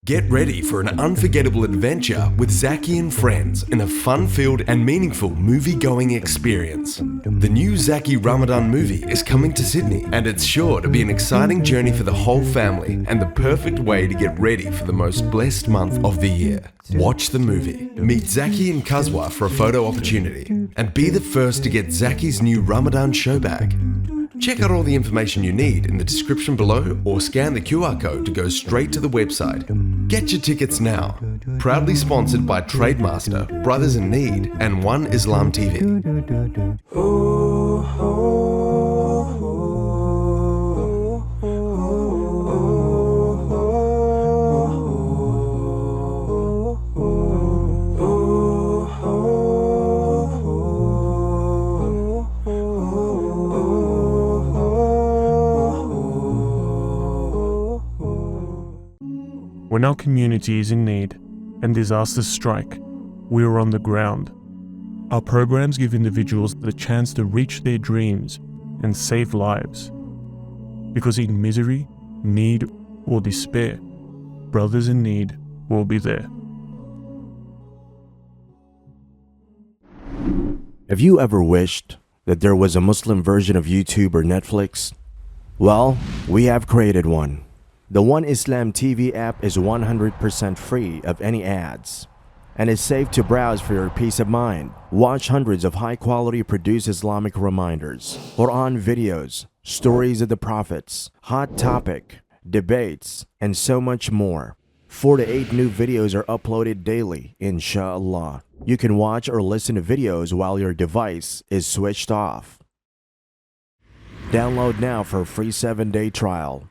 Get ready for an unforgettable adventure with Zaky and friends in a fun-filled and meaningful movie-going experience. The new Zaky Ramadan Movie is coming to Sydney, and it's sure to be an exciting journey for the whole family and the perfect way to get ready for the most blessed month of the year. Watch the movie, meet Zaky and Kazwa for a photo opportunity, and be the first to get Zaky's new Ramadan show bag. Check out all the information you need in the description below or scan the QR code to go straight to the website. Get your tickets now. Proudly sponsored by Trademaster, Brothers in Need and One Islam TV. When our community is in need and disasters strike, we are on the ground. Our programs give individuals the chance to reach their dreams and save lives. Because in misery, need, or despair, Brothers in Need will be there. Have you ever wished that there was a Muslim version of YouTube or Netflix? Well, we have created one. The One Islam TV app is 100% free of any ads and is safe to browse for your peace of mind. Watch hundreds of high-quality produced Islamic reminders, Quran videos, stories of the prophets, hot topic, debates, and so much more. 4 to 8 new videos are uploaded daily, inshallah. You can watch or listen to videos while your device is switched off. Download now for a free 7-day trial.